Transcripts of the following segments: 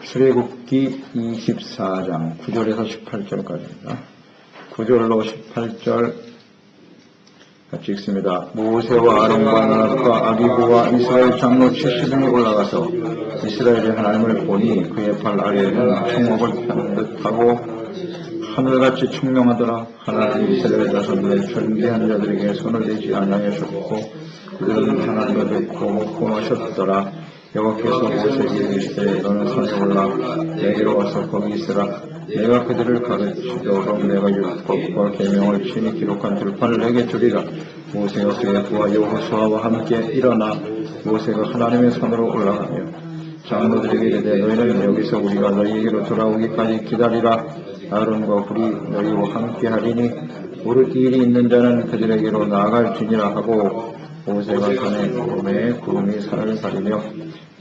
출애굽기 24장 9절에서 18절까지입니다. 9절로 18절 같이 읽습니다. 모세와 아론과 나답과 아비후와 이스라엘 장로 70명이 올라가서 이스라엘의 하나님을 보니 그의 발 아래에는 총옥을 펴는 듯하고 하늘같이 청명하더라. 하나님이 이스라엘 자손들의 존귀한 자들에게 손을 대지 아니하셨고 그들은 하나님을 뵙고 공하셨더라. 여호와께서 모세에게 이르시되 너는 산에 올라 내게로 와서 거기 있으라. 내가 그들을 가르치도록 내가 율법과 계명을 친히 기록한 들판을 내게 주리라. 모세가 그의 부하 여호수아와 함께 일어나 모세가 하나님의 산으로 올라가며 장로들에게 이르되 너희는 여기서 우리가 너희에게로 돌아오기까지 기다리라. 아론과 훌이 너희와 함께 하리니 오를 일이 있는 자는 그들에게로 나아갈지니라 하고 모세가 산에 오르매 구름이 산을 가리며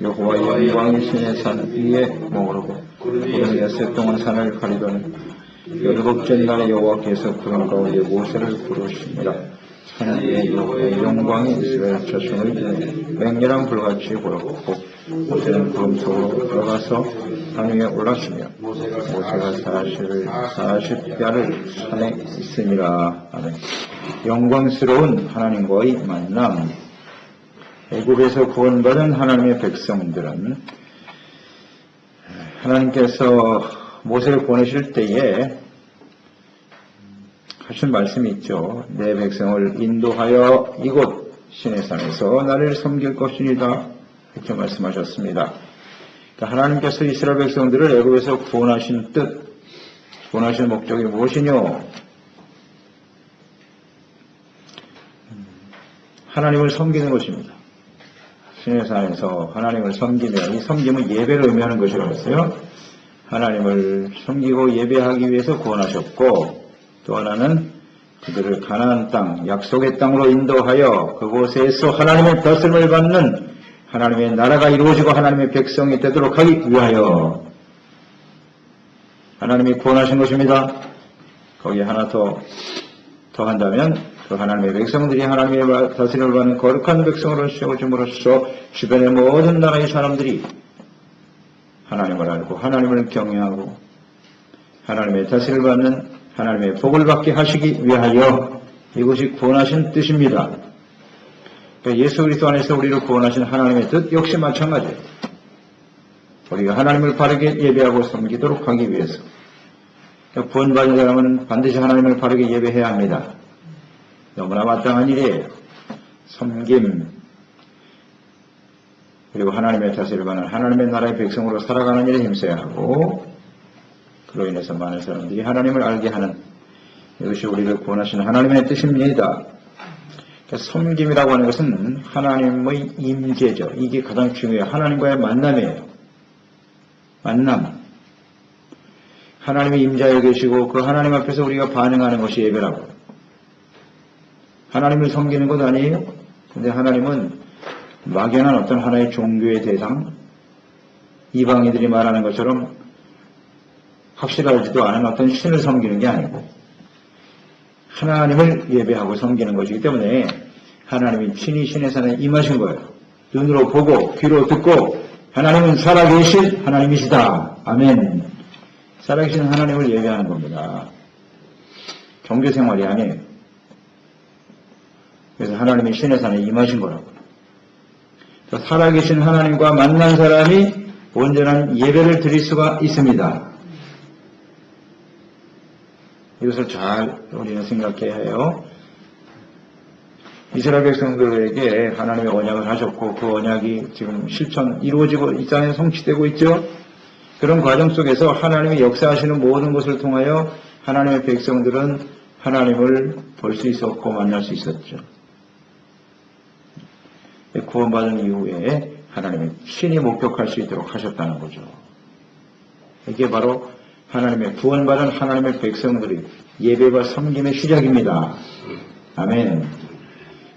여호와의 영광이 신의 산 위에 머무르고 구름이 엿새 동안 산을 가리더니 열곱째 날에 여호와께서 구름 가운데 모세를 부르시니라. 산 위에 여호와의 영광이 이스라엘 자손을 맹렬한 불같이 보였고 모세는 구름 속으로 들어가서 산 위에 올랐으며 모세가 40야를 산에 있으니라. 아멘. 영광스러운 하나님과의 만남. 애굽에서 구원받은 하나님의 백성들은 하나님께서 모세를 보내실 때에 하신 말씀이 있죠. 내 백성을 인도하여 이곳 시내산에서 나를 섬길 것이니다. 이렇게 말씀하셨습니다. 그러니까 하나님께서 이스라엘 백성들을 애굽에서 구원하신 뜻, 구원하신 목적이 무엇이뇨? 하나님을 섬기는 것입니다. 시내산에서 하나님을 섬기며, 이 섬김은 예배를 의미하는 것이라면서요. 하나님을 섬기고 예배하기 위해서 구원하셨고, 또 하나는 그들을 가나안 땅, 약속의 땅으로 인도하여 그곳에서 하나님의 다스림을 받는 하나님의 나라가 이루어지고 하나님의 백성이 되도록 하기 위하여 하나님이 구원하신 것입니다. 거기에 하나 더 한다면 그 하나님의 백성들이 하나님의 다스림을 받는 거룩한 백성으로 세워줌으로써 주변의 모든 나라의 사람들이 하나님을 알고 하나님을 경외하고 하나님의 다스림을 받는 하나님의 복을 받게 하시기 위하여 이것이 구원하신 뜻입니다. 그러니까 예수 그리스도 안에서 우리를 구원하신 하나님의 뜻 역시 마찬가지예요. 우리가 하나님을 바르게 예배하고 섬기도록 하기 위해서. 그러니까 구원받은 사람은 반드시 하나님을 바르게 예배해야 합니다. 너무나 마땅한 일이에요. 섬김, 그리고 하나님의 다스림을 받는 하나님의 나라의 백성으로 살아가는 일에 힘써야 하고, 그로 인해서 많은 사람들이 하나님을 알게 하는, 이것이 우리를 구원하시는 하나님의 뜻입니다. 그러니까 섬김이라고 하는 것은 하나님의 임재죠. 이게 가장 중요해요. 하나님과의 만남이에요. 만남. 하나님이 임자에 계시고 그 하나님 앞에서 우리가 반응하는 것이 예배라고. 하나님을 섬기는 것 아니에요? 근데 하나님은 막연한 어떤 하나의 종교의 대상, 이방인들이 말하는 것처럼 확실하지도 않은 어떤 신을 섬기는 게 아니고 하나님을 예배하고 섬기는 것이기 때문에 하나님이 친히 신의 산에 임하신 거예요. 눈으로 보고 귀로 듣고 하나님은 살아계신 하나님이시다. 아멘. 살아계신 하나님을 예배하는 겁니다. 경제생활이 아니에요. 그래서 하나님이 신의 산에 임하신 거라고. 살아계신 하나님과 만난 사람이 온전한 예배를 드릴 수가 있습니다. 이것을 잘 우리는 생각해야 해요. 이스라엘 백성들에게 하나님의 언약을 하셨고 그 언약이 지금 실천 이루어지고 이 땅에 성취되고 있죠. 그런 과정 속에서 하나님이 역사하시는 모든 것을 통하여 하나님의 백성들은 하나님을 볼 수 있었고 만날 수 있었죠. 구원받은 이후에 하나님이 친히 목격할 수 있도록 하셨다는 거죠. 이게 바로 하나님의 구원받은 하나님의 백성들이 예배와 섬김의 시작입니다. 아멘.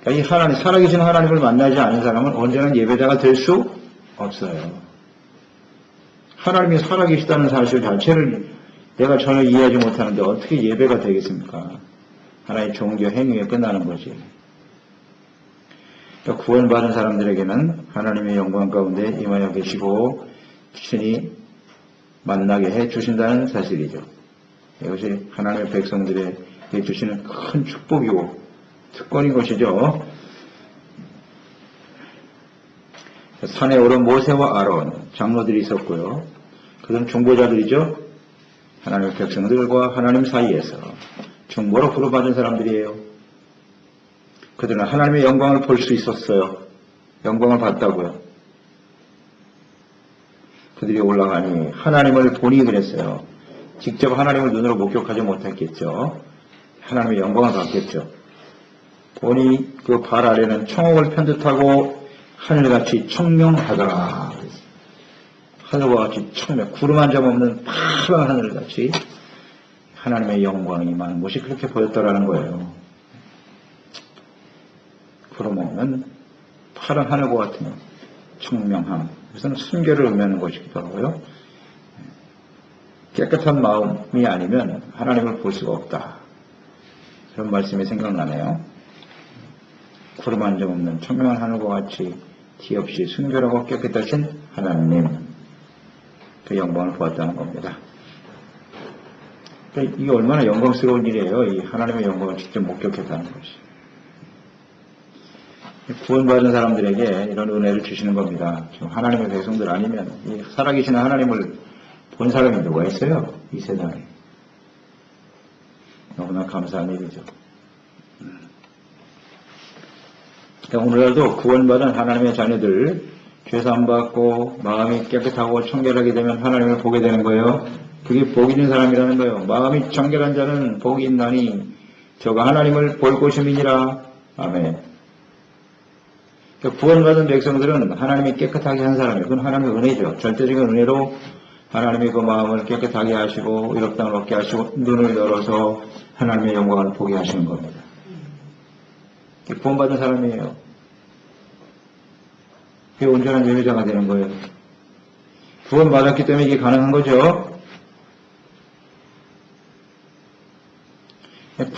그러니까 이 하나님, 살아계신 하나님을 만나지 않은 사람은 언제나 예배자가 될 수 없어요. 하나님이 살아계시다는 사실 자체를 내가 전혀 이해하지 못하는데 어떻게 예배가 되겠습니까? 하나의 종교 행위에 끝나는 거지. 그러니까 구원받은 사람들에게는 하나님의 영광 가운데 임하여 계시고 친히 만나게 해 주신다는 사실이죠. 이것이 하나님의 백성들에게 주시는 큰 축복이고 특권인 것이죠. 산에 오른 모세와 아론 장로들이 있었고요. 그들은 중보자들이죠. 하나님의 백성들과 하나님 사이에서 중보로 부름받은 사람들이에요. 그들은 하나님의 영광을 볼 수 있었어요. 영광을 봤다고요. 그들이 올라가니 하나님을 보니 그랬어요. 직접 하나님을 눈으로 목격하지 못했겠죠. 하나님의 영광을 봤겠죠. 보니 그 발 아래는 청옥을 편듯하고 하늘같이 청명하더라. 하늘과 같이 청명, 구름 한 점 없는 파란 하늘같이 하나님의 영광이 임하는 것이 그렇게 보였더라는 거예요. 구름 없는 파란 하늘과 같은 청명함. 그것은 순결을 의미하는 것이기도 하고요. 깨끗한 마음이 아니면 하나님을 볼 수가 없다. 그런 말씀이 생각나네요. 구름 한 점 없는 청명한 하늘과 같이 티 없이 순결하고 깨끗하신 하나님, 그 영광을 보았다는 겁니다. 그러니까 이게 얼마나 영광스러운 일이에요. 이 하나님의 영광을 직접 목격했다는 것이. 구원받은 사람들에게 이런 은혜를 주시는 겁니다. 지금 하나님의 백성들 아니면 이 살아계신 하나님을 본 사람이 누가 있어요? 이 세상에. 너무나 감사한 일이죠. 그러니까 오늘날도 구원받은 하나님의 자녀들 죄사함 받고 마음이 깨끗하고 청결하게 되면 하나님을 보게 되는 거예요. 그게 복 있는 사람이라는 거예요. 마음이 청결한 자는 복이 있나니 저가 하나님을 볼 것임이니라. 아멘. 그러니까 구원받은 백성들은 하나님이 깨끗하게 한 사람이에요. 그건 하나님의 은혜죠. 절대적인 은혜로 하나님이 그 마음을 깨끗하게 하시고 의롭다함을 얻게 하시고 눈을 열어서 하나님의 영광을 보게 하시는 겁니다. 구원받은 사람이에요. 그게 온전한 예배자가 되는 거예요. 구원받았기 때문에 이게 가능한 거죠.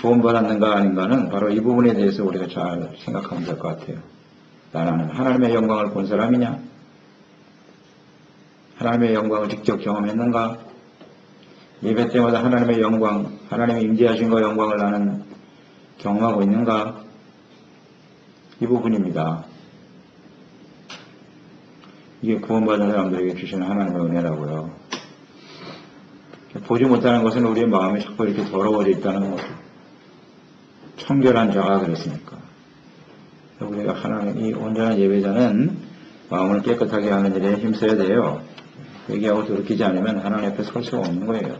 구원받았는가 아닌가는 바로 이 부분에 대해서 우리가 잘 생각하면 될 것 같아요. 나는 하나님의 영광을 본 사람이냐? 하나님의 영광을 직접 경험했는가? 예배 때마다 하나님의 영광, 하나님의 임재하신 것 영광을 나는 경험하고 있는가? 이 부분입니다. 이게 구원받은 사람들에게 주시는 하나님의 은혜라고요. 보지 못하는 것은 우리의 마음이 자꾸 이렇게 더러워져 있다는 거죠. 청결한 자가 그랬으니까. 우리가 하나님, 이 온전한 예배자는 마음을 깨끗하게 하는 일에 힘써야 돼요. 얘기하고 돌이키지 않으면 하나님 앞에 설 수가 없는 거예요.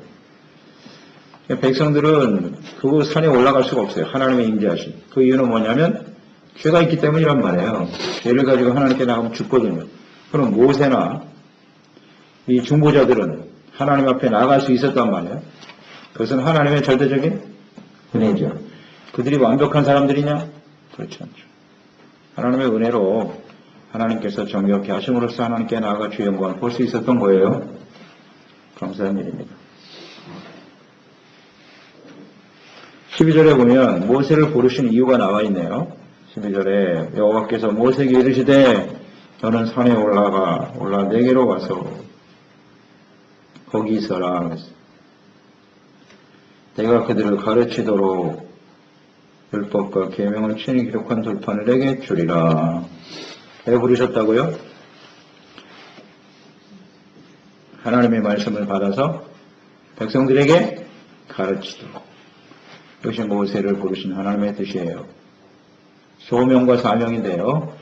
백성들은 그 산에 올라갈 수가 없어요. 하나님의 임재하심. 그 이유는 뭐냐면 죄가 있기 때문이란 말이에요. 죄를 가지고 하나님께 나가면 죽거든요. 그럼 모세나 이 중보자들은 하나님 앞에 나갈 수 있었단 말이에요. 그것은 하나님의 절대적인 은혜죠. 그들이 완벽한 사람들이냐? 그렇지 않죠. 하나님의 은혜로 하나님께서 정결케 하심으로써 하나님께 나아가 주의 영광을 볼 수 있었던 거예요. 감사한 일입니다. 12절에 보면 모세를 부르신 이유가 나와 있네요. 12절에 여호와께서 모세에게 이르시되 너는 산에 올라 내게로 와서 거기 있어라. 내가 그들을 가르치도록 율법과 계명을 친히 기록한 돌판을 내게 주리라. 왜 부르셨다고요? 하나님의 말씀을 받아서 백성들에게 가르치도록. 이것이 모세를 부르신 하나님의 뜻이에요. 소명과 사명인데요.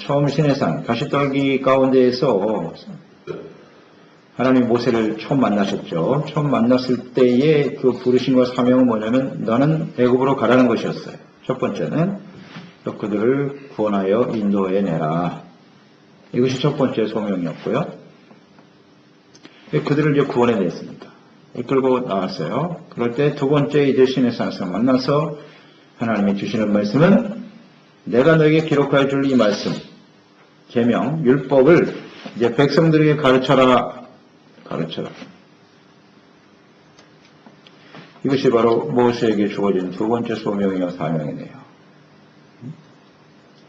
처음 시내산 가시떨기 가운데에서 하나님 모세를 처음 만나셨죠. 처음 만났을 때의 그 부르심과 사명은 뭐냐면 너는 애굽으로 가라는 것이었어요. 첫 번째는 그들을 구원하여 인도해 내라. 이것이 첫 번째 소명이었고요. 그들을 이제 구원해 냈습니다. 이끌고 나왔어요. 그럴 때 두 번째 이제 시내산에서 만나서 하나님이 주시는 말씀은 내가 너에게 기록하여 줄 이 말씀, 계명, 율법을 이제 백성들에게 가르쳐라. 이것이 바로 모세에게 주어진 두 번째 소명이요 사명이네요.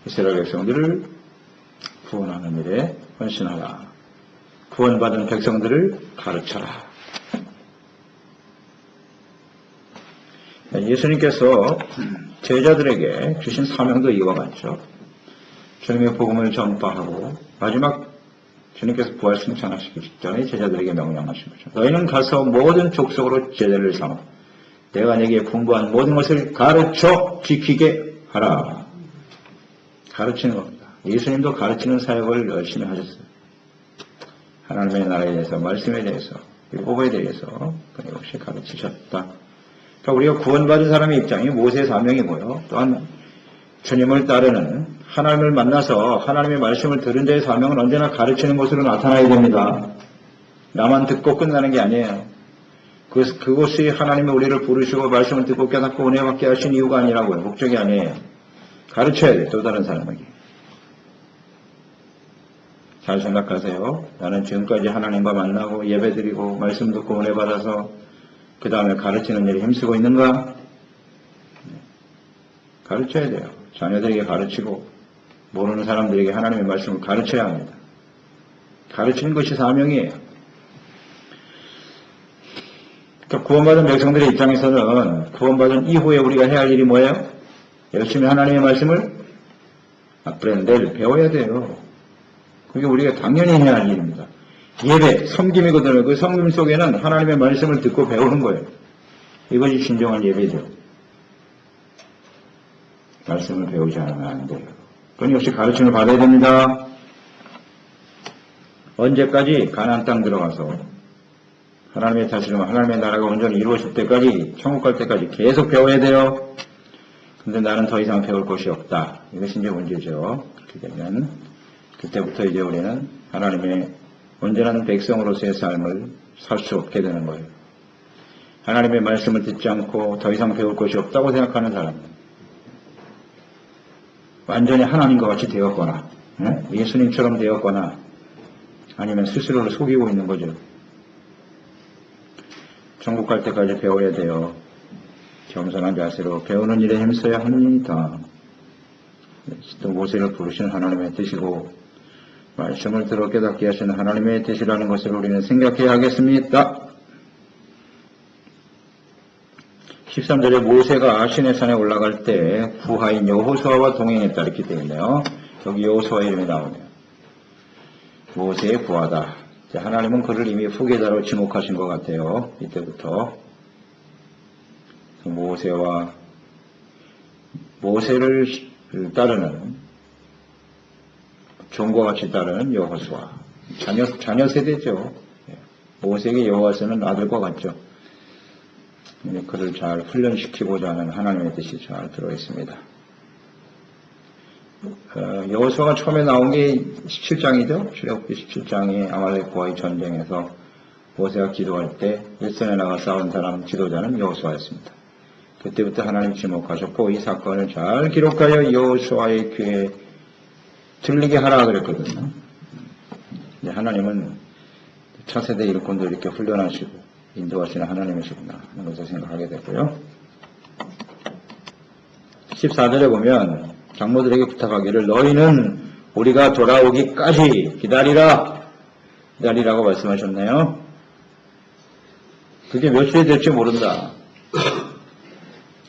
이스라엘 백성들을 구원하는 일에 헌신하라. 구원받은 백성들을 가르쳐라. 예수님께서 제자들에게 주신 사명도 이와 같죠. 주님의 복음을 전파하고 마지막 주님께서 부활 승천하시기 직전에 제자들에게 명령하신 거죠. 너희는 가서 모든 족속으로 제자를 삼아 내가 네게 분부한 모든 것을 가르쳐 지키게 하라. 가르치는 겁니다. 예수님도 가르치는 사역을 열심히 하셨어요. 하나님의 나라에 대해서, 말씀에 대해서, 율법에 대해서 끊임없이 가르치셨다. 그러니까 우리가 구원받은 사람의 입장이 모세의 사명이고요. 또한 주님을 따르는 하나님을 만나서 하나님의 말씀을 들은 자의 사명은 언제나 가르치는 것으로 나타나야 됩니다. 나만 듣고 끝나는 게 아니에요. 그것이 하나님이 우리를 부르시고 말씀을 듣고 깨닫고 은혜 받게 하신 이유가 아니라고요. 목적이 아니에요. 가르쳐야 돼요. 또 다른 사람에게. 잘 생각하세요. 나는 지금까지 하나님과 만나고 예배드리고 말씀 듣고 은혜 받아서 그 다음에 가르치는 일에 힘쓰고 있는가? 가르쳐야 돼요. 자녀들에게 가르치고 모르는 사람들에게 하나님의 말씀을 가르쳐야 합니다. 가르치는 것이 사명이에요. 그러니까 구원받은 백성들의 입장에서는 구원받은 이후에 우리가 해야 할 일이 뭐예요? 열심히 하나님의 말씀을 aprender, 배워야 돼요. 그게 우리가 당연히 해야 할 일입니다. 예배, 섬김이거든요. 그 섬김 속에는 하나님의 말씀을 듣고 배우는 거예요. 이것이 진정한 예배죠. 말씀을 배우지 않으면 안 돼요. 끊임없이 가르침을 받아야 됩니다. 언제까지 가나안 땅 들어가서 하나님의 다스림, 하나님의 나라가 온전히 이루어질 때까지, 천국 갈 때까지 계속 배워야 돼요. 근데 나는 더 이상 배울 것이 없다. 이것이 이제 문제죠. 그렇게 되면 그때부터 이제 우리는 하나님의 온전한 백성으로서의 삶을 살 수 없게 되는 거예요. 하나님의 말씀을 듣지 않고 더 이상 배울 것이 없다고 생각하는 사람, 완전히 하나님과 같이 되었거나 예수님처럼 되었거나 아니면 스스로를 속이고 있는 거죠. 천국 갈 때까지 배워야 돼요. 겸손한 자세로 배우는 일에 힘써야 합니다. 또 모세를 부르신 하나님의 뜻이고 말씀을 들어 깨닫게 하시는 하나님의 뜻이라는 것을 우리는 생각해야 하겠습니다. 13절에 모세가 시내산에 올라갈 때 부하인 여호수아와 동행했다 이렇게 되어 있네요. 여기 여호수아 이름이 나오네요. 모세의 부하다. 하나님은 그를 이미 후계자로 지목하신 것 같아요. 이때부터 모세를 따르는 종과 같이 따르는 여호수아, 자녀 세대죠. 모세에게 여호수아는 아들과 같죠. 그를 잘 훈련시키고자 하는 하나님의 뜻이 잘 들어있습니다. 여호수아가 처음에 나온 게 17장이죠. 출애굽기 17장이 아말렉과의 전쟁에서 모세가 기도할 때 일선에 나가 싸운 사람 지도자는 여호수아였습니다. 그때부터 하나님 지목하셨고 이 사건을 잘 기록하여 여호수아의 귀에 들리게 하라 그랬거든요. 하나님은 차세대 일꾼도 이렇게 훈련하시고 인도하시는 하나님이시구나 하는 것을 생각하게 되고요. 14절에 보면 장모들에게 부탁하기를 너희는 우리가 돌아오기까지 기다리라고 말씀하셨네요. 그게 며칠이 될지 모른다.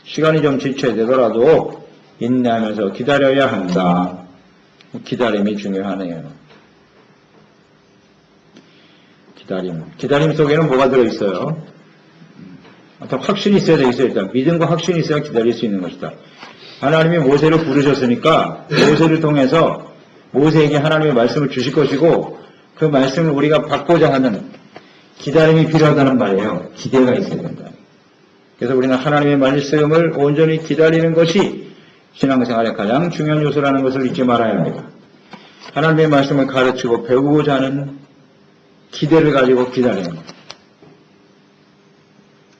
시간이 좀 지체되더라도 인내하면서 기다려야 한다. 기다림이 중요하네요. 기다림 속에는 뭐가 들어있어요? 어떤 확신이 있어야 되겠어요. 일단 믿음과 확신이 있어야 기다릴 수 있는 것이다. 하나님이 모세를 부르셨으니까 모세를 통해서 모세에게 하나님의 말씀을 주실 것이고 그 말씀을 우리가 받고자 하는 기다림이 필요하다는 말이에요. 기대가 있어야 된다. 그래서 우리는 하나님의 말씀을 온전히 기다리는 것이 신앙생활의 가장 중요한 요소라는 것을 잊지 말아야 합니다. 하나님의 말씀을 가르치고 배우고자 하는 기대를 가지고 기다리는 것.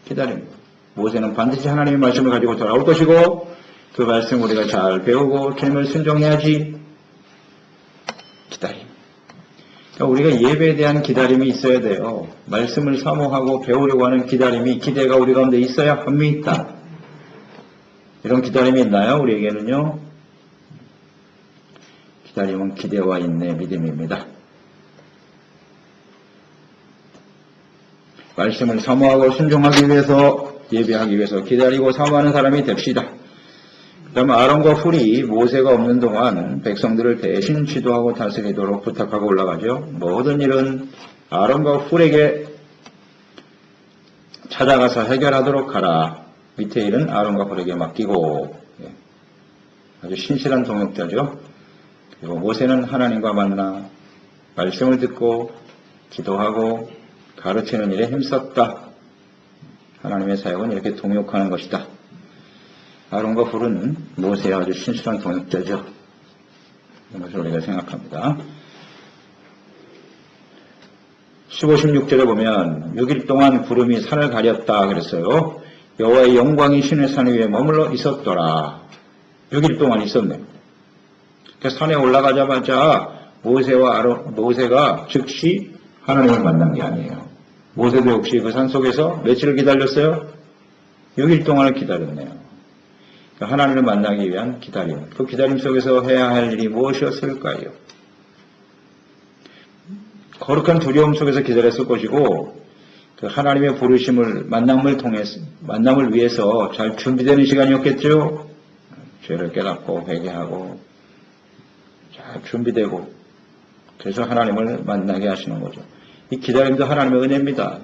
기다리는 것. 모세는 반드시 하나님의 말씀을 가지고 돌아올 것이고 그 말씀 우리가 잘 배우고 주님을 순종해야지. 기다림. 그러니까 우리가 예배에 대한 기다림이 있어야 돼요. 말씀을 사모하고 배우려고 하는 기다림이, 기대가 우리 가운데 있어야 합니다. 이런 기다림이 있나요? 우리에게는요. 기다림은 기대와 인내, 믿음입니다. 말씀을 사모하고 순종하기 위해서, 예배하기 위해서 기다리고 사모하는 사람이 됩시다. 그다음 아론과 훌이 모세가 없는 동안 백성들을 대신 지도하고 다스리도록 부탁하고 올라가죠. 모든 일은 아론과 훌에게 찾아가서 해결하도록 하라. 밑에 일은 아론과 훌에게 맡기고, 아주 신실한 동역자죠. 그리고 모세는 하나님과 만나 말씀을 듣고 기도하고 가르치는 일에 힘썼다. 하나님의 사역은 이렇게 동역하는 것이다. 아론과 훌은 모세의 아주 신실한 동역자죠. 이런 것을 우리가 생각합니다. 15, 16절에 보면 6일 동안 구름이 산을 가렸다 그랬어요. 여호와의 영광이 신의 산 위에 머물러 있었더라. 6일 동안 있었네요. 그래서 산에 올라가자마자 모세가 즉시 하나님을 만난 게 아니에요. 모세도 역시 그 산 속에서 며칠을 기다렸어요? 6일 동안을 기다렸네요. 하나님을 만나기 위한 기다림. 그 기다림 속에서 해야 할 일이 무엇이었을까요? 거룩한 두려움 속에서 기다렸을 것이고, 그 하나님의 부르심을, 만남을 위해서 잘 준비되는 시간이었겠죠? 죄를 깨닫고, 회개하고, 잘 준비되고, 그래서 하나님을 만나게 하시는 거죠. 이 기다림도 하나님의 은혜입니다.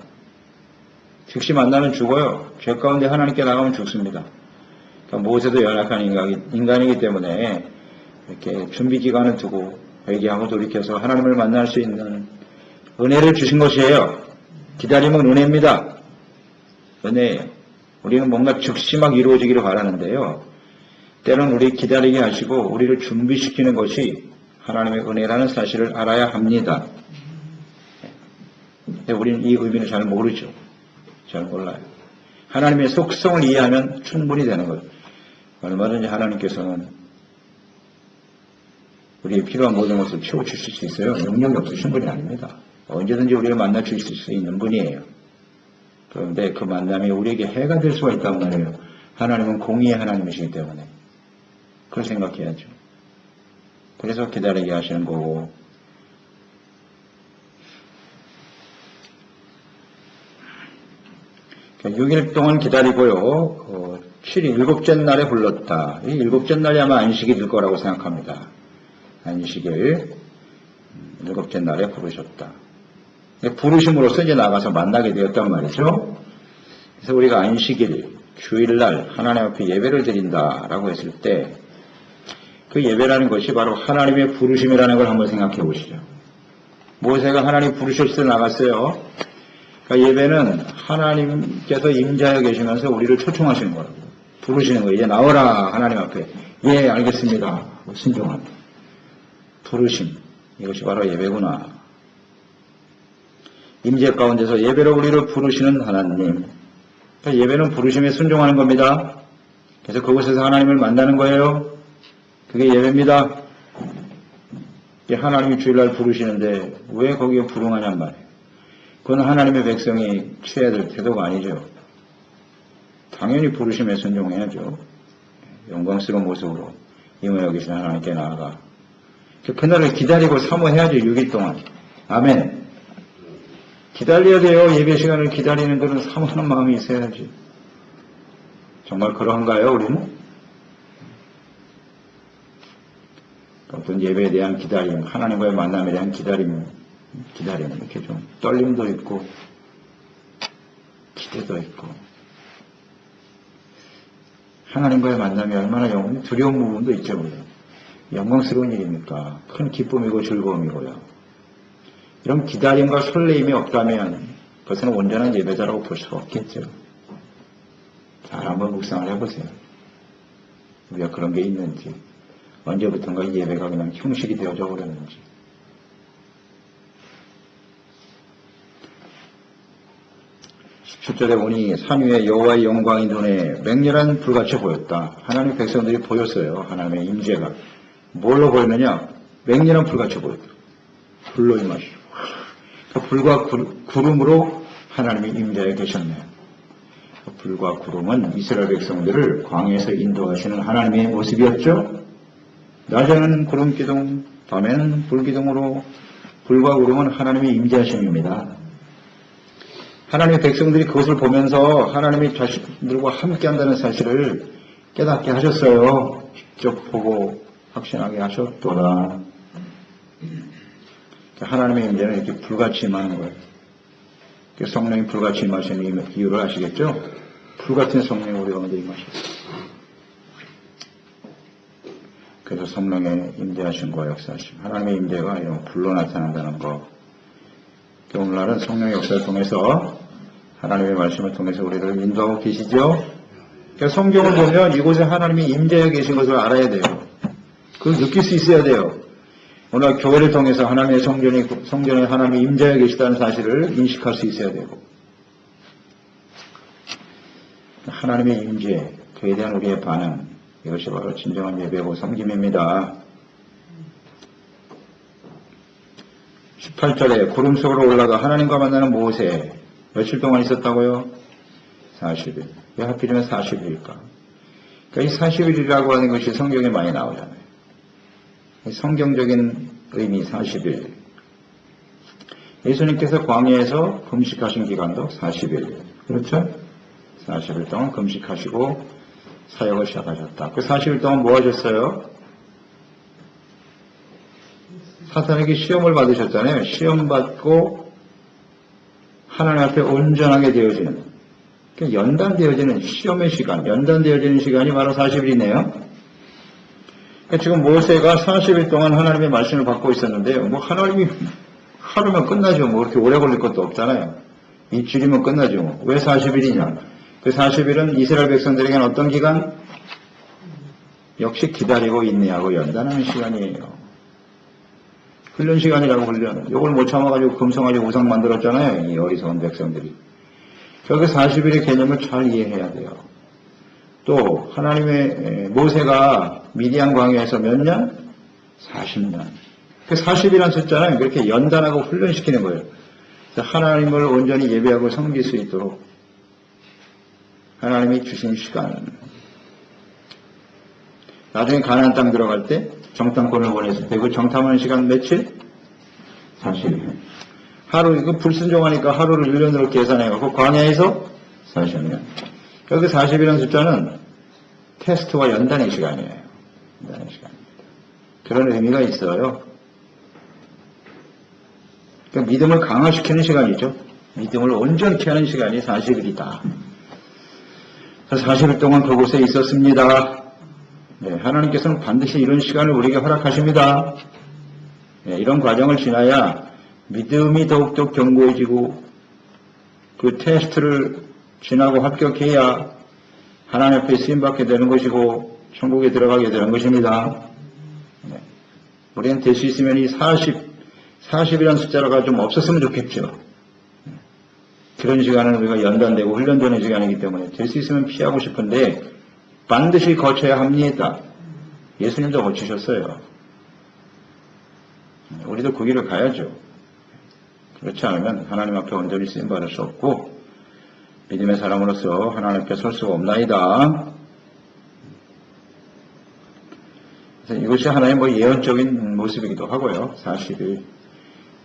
즉시 만나면 죽어요. 죄 가운데 하나님께 나가면 죽습니다. 그러니까 모세도 연약한 인간이기 때문에 이렇게 준비 기간을 두고 회개하고 돌이켜서 하나님을 만날 수 있는 은혜를 주신 것이에요. 기다림은 은혜입니다. 은혜예요. 우리는 뭔가 즉시 막 이루어지기를 바라는데요. 때로는 우리 기다리게 하시고 우리를 준비시키는 것이 하나님의 은혜라는 사실을 알아야 합니다. 근데 우리는 이 의미를 잘 모르죠. 잘 몰라요. 하나님의 속성을 이해하면 충분히 되는 거예요. 얼마든지 하나님께서는 우리의 필요한 모든 것을 채워주실 수 있어요. 능력이 없으신 분이 아닙니다. 언제든지 우리를 만나 주실 수 있는 분이에요. 그런데 그 만남이 우리에게 해가 될 수가 있단 말이에요. 하나님은 공의의 하나님이시기 때문에. 그걸 생각해야죠. 그래서 기다리게 하시는 거고, 6일 동안 기다리고요. 7일, 일곱째 날에 불렀다. 이 일곱째 날이 아마 안식일일 거라고 생각합니다. 안식일, 일곱째 날에 부르셨다. 부르심으로써 이제 나가서 만나게 되었단 말이죠. 그래서 우리가 안식일, 주일날 하나님 앞에 예배를 드린다라고 했을 때 그 예배라는 것이 바로 하나님의 부르심이라는 걸 한번 생각해 보시죠. 모세가 하나님 부르셨을 때 나갔어요. 그러니까 예배는 하나님께서 임재하여 계시면서 우리를 초청하시는 거라고. 부르시는 거예요. 이제 나오라 하나님 앞에. 예, 알겠습니다. 순종합니다. 부르심. 이것이 바로 예배구나. 임재 가운데서 예배로 우리를 부르시는 하나님. 그러니까 예배는 부르심에 순종하는 겁니다. 그래서 그곳에서 하나님을 만나는 거예요. 그게 예배입니다. 하나님이 주일날 부르시는데 왜 거기에 불응하냔 말이에요. 그건 하나님의 백성이 취해야 될 태도가 아니죠. 당연히 부르심에 순종해야죠. 영광스러운 모습으로 임하여 계신 하나님께 나아가 그날을 기다리고 사모해야죠. 6일 동안. 아멘. 기다려야 돼요. 예배 시간을 기다리는 것은 사모하는 마음이 있어야지. 정말 그러한가요, 우리는? 어떤 예배에 대한 기다림, 하나님과의 만남에 대한 기다림 이렇게 좀 떨림도 있고 기대도 있고 하나님과의 만남이 얼마나 두려운 부분도 있죠. 우리. 영광스러운 일입니까? 큰 기쁨이고 즐거움이고요. 이런 기다림과 설레임이 없다면 그것은 온전한 예배자라고 볼 수가 없겠죠. 잘 한번 묵상을 해보세요. 우리가 그런 게 있는지, 언제부턴가 이 예배가 그냥 형식이 되어져 버렸는지. 출절에 보니 산 위에 여호와의 영광이 눈에 맹렬한 불같이 보였다. 하나님의 백성들이 보였어요. 하나님의 임재가. 뭘로 보였느냐? 맹렬한 불같이 보였다. 불로 임하시고. 그 불과 구름으로 하나님이 임재해 계셨네요. 그 불과 구름은 이스라엘 백성들을 광야에서 인도하시는 하나님의 모습이었죠. 낮에는 구름 기둥, 밤에는 불 기둥으로 불과 구름은 하나님의 임재하심입니다. 하나님의 백성들이 그것을 보면서 하나님이 자신들과 함께 한다는 사실을 깨닫게 하셨어요. 직접 보고 확신하게 하셨도다. 하나님의 임재는 이렇게 불같이 임하는 거예요. 성령이 불같이 임하시는 이유를 아시겠죠? 불같은 성령이 우리 가운데 임하셨어요. 그래서 성령의 임재하심과 역사하심, 하나님의 임재가 이런 불로 나타난다는 거. 오늘날은 성령의 역사를 통해서 하나님의 말씀을 통해서 우리를 인도하고 계시죠. 그러니까 성경을 보면 이곳에 하나님이 임재해 계신 것을 알아야 돼요. 그걸 느낄 수 있어야 돼요. 오늘 교회를 통해서 하나님의 성전에 하나님이 임재해 계시다는 사실을 인식할 수 있어야 되고, 하나님의 임재, 그에 대한 우리의 반응, 이것이 바로 진정한 예배고 섬김입니다. 18절에 구름 속으로 올라가 하나님과 만나는 모세, 며칠 동안 있었다고요? 40일. 왜 하필이면 40일일까? 그러니까 이 40일이라고 하는 것이 성경에 많이 나오잖아요. 성경적인 의미 40일. 예수님께서 광야에서 금식하신 기간도 40일. 그렇죠? 40일 동안 금식하시고 사역을 시작하셨다. 그 40일 동안 뭐 하셨어요? 사탄에게 시험을 받으셨잖아요. 시험 받고 하나님 앞에 온전하게 되어지는, 연단되어지는 시험의 시간, 연단되어지는 시간이 바로 40일이네요. 지금 모세가 40일 동안 하나님의 말씀을 받고 있었는데요. 뭐 하나님이 하루면 끝나죠. 뭐 그렇게 오래 걸릴 것도 없잖아요. 이틀이면 끝나죠. 왜 40일이냐? 그 40일은 이스라엘 백성들에게는 어떤 기간? 역시 기다리고 인내하고 연단하는 시간이에요. 훈련 시간이라고 훈련. 이걸 못 참아가지고 금성가지고 우상 만들었잖아요. 이 어리석은 백성들이. 그 40일의 개념을 잘 이해해야 돼요. 또 하나님의 모세가 미디안 광야에서 몇 년? 40년. 그 40이라는 숫자는 그렇게 연단하고 훈련시키는 거예요. 하나님을 온전히 예배하고 섬길 수 있도록 하나님이 주신 시간. 나중에 가나안 땅 들어갈 때 정탐꾼을 보냈을 때 그 정탐하는 시간 며칠? 40일. 하루, 이거 불순종하니까 하루를 1년으로 계산해갖고 광야에서 40년. 여기 40이라는 숫자는 테스트와 연단의 시간이에요. 연단의 시간입니다. 그런 의미가 있어요. 그러니까 믿음을 강화시키는 시간이죠. 믿음을 온전케 하는 시간이 40일이다. 40일 동안 그곳에 있었습니다. 네, 하나님께서는 반드시 이런 시간을 우리에게 허락하십니다. 네, 이런 과정을 지나야 믿음이 더욱더 견고해지고 그 테스트를 지나고 합격해야 하나님 앞에 쓰임받게 되는 것이고 천국에 들어가게 되는 것입니다. 네. 우리는 될 수 있으면 이 40이라는 숫자가 좀 없었으면 좋겠죠. 네. 그런 시간은 우리가 연단되고 훈련되는 시간이기 때문에 될 수 있으면 피하고 싶은데 반드시 거쳐야 합니다. 예수님도 거치셨어요. 우리도 그 길을 가야죠. 그렇지 않으면 하나님 앞에 온전히 쓰임받을 수 없고 믿음의 사람으로서 하나님 앞에 설 수가 없나이다. 그래서 이것이 하나의 예언적인 모습이기도 하고요. 40일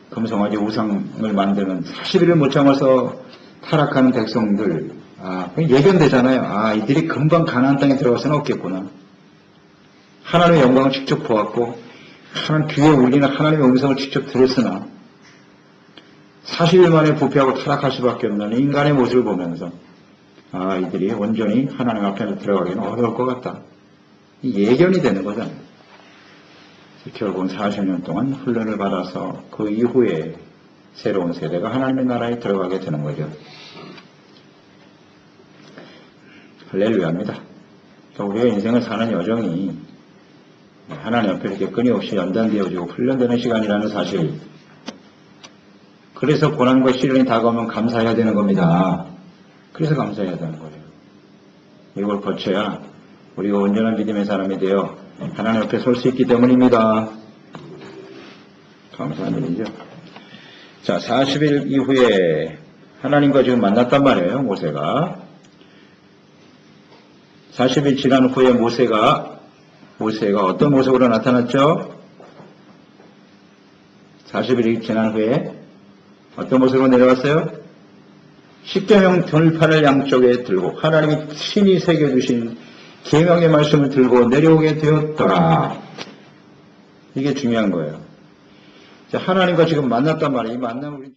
금송아지 우상을 만드는 40일을 못 참아서 타락하는 백성들, 예견되잖아요. 이들이 금방 가나안 땅에 들어가서는 없겠구나. 하나님의 영광을 직접 보았고 하나님 귀에 울리는 하나님의 음성을 직접 들었으나 40일 만에 부패하고 타락할 수밖에 없는 인간의 모습을 보면서 이들이 온전히 하나님 앞에 들어가기는 어려울 것 같다. 이 예견이 되는 거잖아요. 결국은 40년 동안 훈련을 받아서 그 이후에 새로운 세대가 하나님의 나라에 들어가게 되는 거죠. 할렐루야입니다. 우리가 인생을 사는 여정이 하나님 앞에 이렇게 끊임없이 연단되어지고 훈련되는 시간이라는 사실, 그래서 고난과 시련이 다가오면 감사해야 되는 겁니다. 그래서 감사해야 되는 거예요. 이걸 거쳐야 우리가 온전한 믿음의 사람이 되어 하나님 앞에 설 수 있기 때문입니다. 감사한 일이죠. 자, 40일 이후에 하나님과 지금 만났단 말이에요, 모세가. 40일 지난 후에 모세가 어떤 모습으로 나타났죠? 40일이 지난 후에 어떤 모습으로 내려왔어요? 십계명 돌판을 양쪽에 들고 하나님이 친히 새겨주신 계명의 말씀을 들고 내려오게 되었더라. 이게 중요한 거예요. 하나님과 지금 만났단 말이에요. 이 만남을